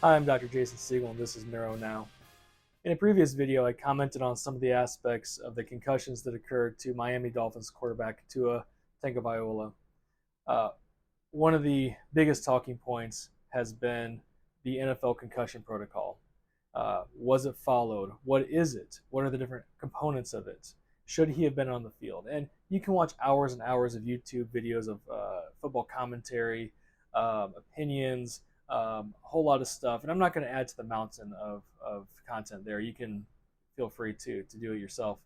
Hi, I'm Dr. Jason Siegel, and this is Neuro Now. In a previous video, I commented on some of the aspects of the concussions that occurred to Miami Dolphins quarterback Tua Tagovailoa. Uh, One of the biggest talking points has been the NFL Concussion Protocol. Was it followed? What is it? What are the different components of it? Should he have been on the field? And you can watch hours and hours of YouTube videos of football commentary, opinions, a whole lot of stuff. And I'm not going to add to the mountain of content there. You can feel free to do it yourself.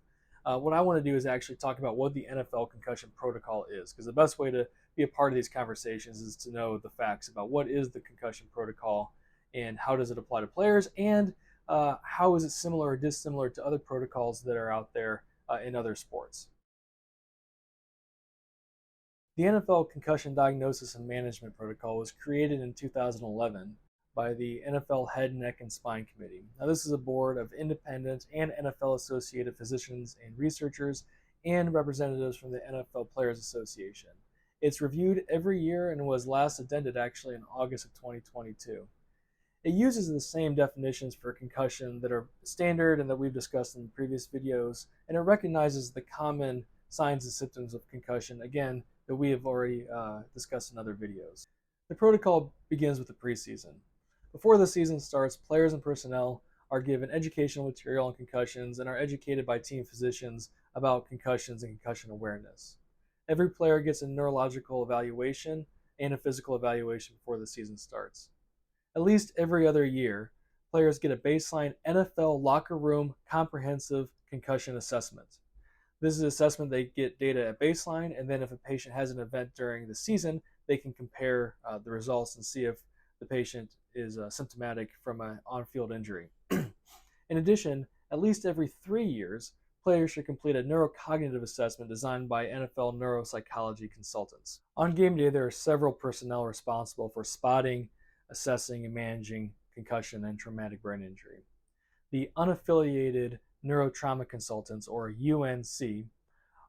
What I want to do is actually talk about what the NFL Concussion Protocol is, because the best way to be a part of these conversations is to know the facts about what is the concussion protocol and how does it apply to players, and how is it similar or dissimilar to other protocols that are out there in other sports. The NFL Concussion Diagnosis and Management Protocol was created in 2011 by the NFL Head, Neck, and Spine Committee. Now, this is a board of independent and NFL-associated physicians and researchers and representatives from the NFL Players Association. It's reviewed every year and was last addended actually in August of 2022. It uses the same definitions for concussion that are standard and that we've discussed in previous videos, and it recognizes the common signs and symptoms of concussion, again, that we have already discussed in other videos. The protocol begins with the preseason. Before the season starts, players and personnel are given educational material on concussions and are educated by team physicians about concussions and concussion awareness. Every player gets a neurological evaluation and a physical evaluation before the season starts. At least every other year, players get a baseline NFL locker room comprehensive concussion assessment. This is an assessment they get data at baseline, and then if a patient has an event during the season, they can compare the results and see if the patient is symptomatic from an on-field injury. In addition, at least every 3 years, players should complete a neurocognitive assessment designed by NFL neuropsychology consultants. On game day, there are several personnel responsible for spotting, assessing, and managing concussion and traumatic brain injury. The unaffiliated neurotrauma consultants, or UNC,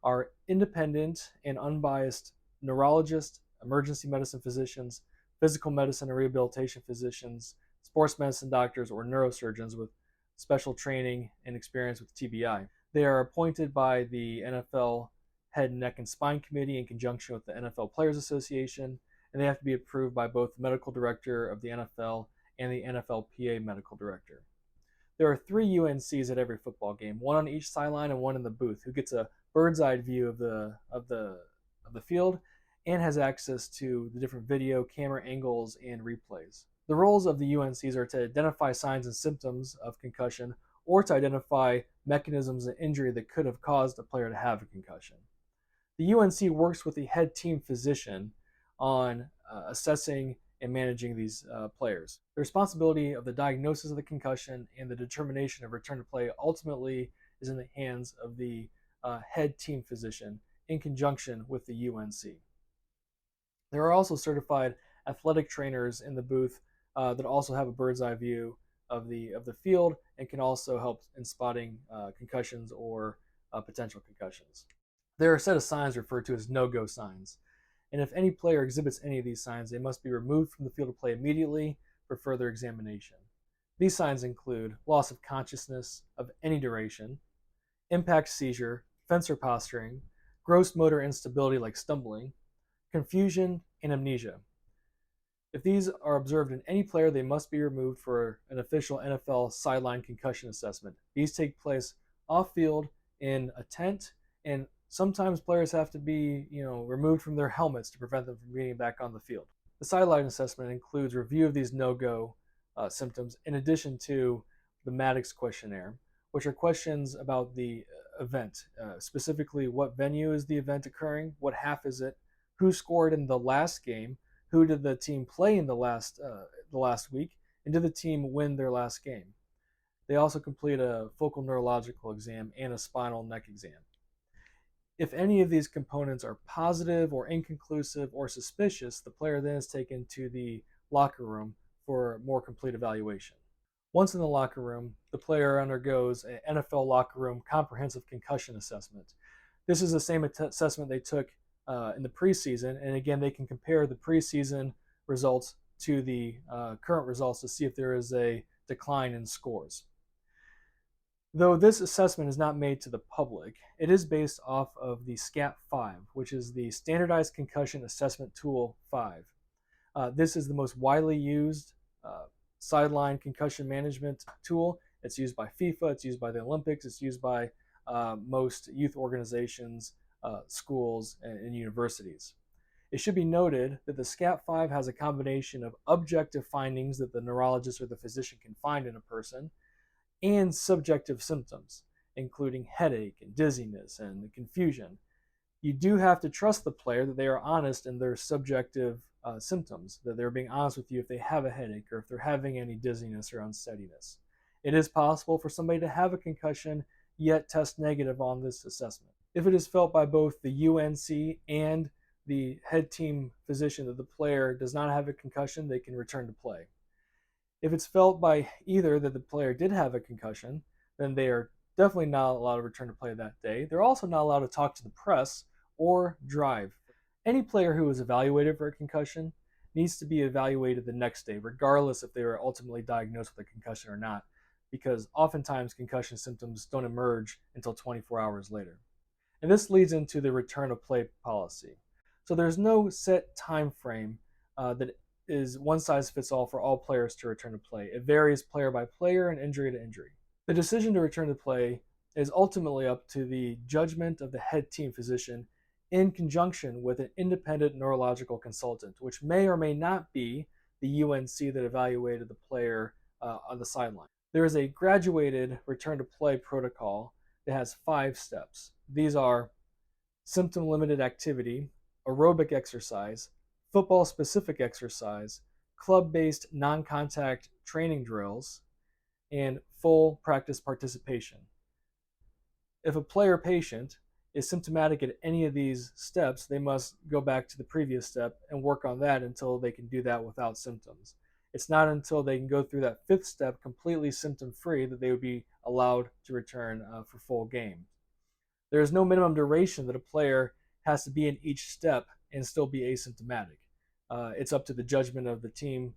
are independent and unbiased neurologists, emergency medicine physicians, physical medicine and rehabilitation physicians, sports medicine doctors, or neurosurgeons with special training and experience with TBI. They are appointed by the NFL Head, Neck, and Spine Committee in conjunction with the NFL Players Association, and they have to be approved by both the medical director of the NFL and the NFLPA medical director. There are 3 UNCs at every football game, one on each sideline and one in the booth, who gets a bird's eye view of the field and has access to the different video, camera angles, and replays. The roles of the UNCs are to identify signs and symptoms of concussion or to identify mechanisms of injury that could have caused a player to have a concussion. The UNC works with the head team physician on assessing and managing these players. The responsibility of the diagnosis of the concussion and the determination of return to play ultimately is in the hands of the head team physician in conjunction with the UNC. There are also certified athletic trainers in the booth that also have a bird's eye view of the field and can also help in spotting concussions or potential concussions. There are a set of signs referred to as NoGo signs, and if any player exhibits any of these signs, they must be removed from the field of play immediately for further examination. These signs include loss of consciousness of any duration, impact seizure, fencer posturing, gross motor instability like stumbling, confusion, and amnesia. If these are observed in any player, they must be removed for an official NFL sideline concussion assessment. These take place off-field in a tent, and sometimes players have to be, removed from their helmets to prevent them from getting back on the field. The sideline assessment includes review of these no-go symptoms in addition to the Maddox questionnaire, which are questions about the event, specifically what venue is the event occurring, what half is it, who scored in the last game, who did the team play in the last week, and did the team win their last game. They also complete a focal neurological exam and a spinal neck exam. If any of these components are positive or inconclusive or suspicious, the player then is taken to the locker room for a more complete evaluation. Once in the locker room, the player undergoes an NFL locker room comprehensive concussion assessment. This is the same assessment they took in the preseason, and again, they can compare the preseason results to the current results to see if there is a decline in scores. Though this assessment is not made to the public, it is based off of the SCAP-5, which is the Standardized Concussion Assessment Tool 5. This is the most widely used sideline concussion management tool. It's used by FIFA, it's used by the Olympics, it's used by most youth organizations, schools, and universities. It should be noted that the SCAP-5 has a combination of objective findings that the neurologist or the physician can find in a person and subjective symptoms, including headache and dizziness and confusion. You do have to trust the player that they are honest in their subjective symptoms, that they're being honest with you if they have a headache or if they're having any dizziness or unsteadiness. It is possible for somebody to have a concussion yet test negative on this assessment. If it is felt by both the UNC and the head team physician that the player does not have a concussion, they can return to play. If it's felt by either that the player did have a concussion, then they are definitely not allowed to return to play that day. They're also not allowed to talk to the press or drive. Any player who is evaluated for a concussion needs to be evaluated the next day, regardless if they were ultimately diagnosed with a concussion or not, because oftentimes concussion symptoms don't emerge until 24 hours later. And this leads into the return to play policy. So there's no set time frame that is one size fits all for all players to return to play. It varies player by player and injury to injury. The decision to return to play is ultimately up to the judgment of the head team physician in conjunction with an independent neurological consultant, which may or may not be the UNC that evaluated the player on the sideline. There is a graduated return to play protocol that has 5 steps. These are symptom limited activity, aerobic exercise, football specific exercise, club based non contact training drills, and full practice participation. If a player patient is symptomatic at any of these steps, they must go back to the previous step and work on that until they can do that without symptoms. It's not until they can go through that 5th step completely symptom free that they would be allowed to return for full game. There is no minimum duration that a player has to be in each step and still be asymptomatic. It's up to the judgment of the team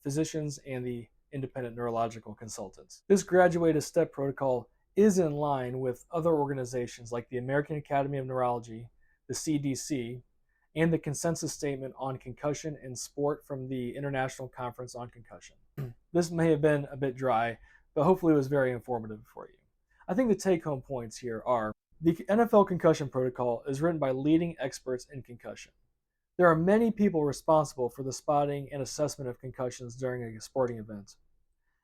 physicians and the independent neurological consultants. This graduated step protocol is in line with other organizations like the American Academy of Neurology, the CDC, and the Consensus Statement on Concussion in Sport from the International Conference on Concussion. This may have been a bit dry, but hopefully it was very informative for you. I think the take-home points here are the NFL Concussion Protocol is written by leading experts in concussion. There are many people responsible for the spotting and assessment of concussions during a sporting event.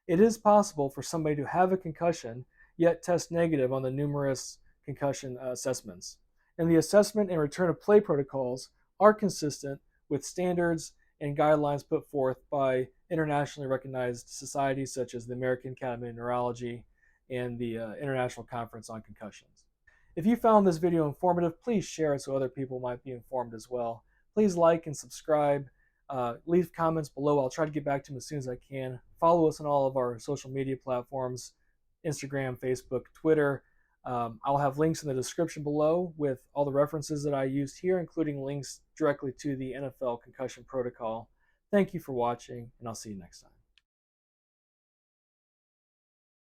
It is possible for somebody to have a concussion yet test negative on the numerous concussion assessments. And the assessment and return to play protocols are consistent with standards and guidelines put forth by internationally recognized societies such as the American Academy of Neurology and the International Conference on Concussions. If you found this video informative, please share it so other people might be informed as well. Please like and subscribe. Leave comments below. I'll try to get back to them as soon as I can. Follow us on all of our social media platforms, Instagram, Facebook, Twitter. I'll have links in the description below with all the references that I used here, including links directly to the NFL Concussion Protocol. Thank you for watching, and I'll see you next time.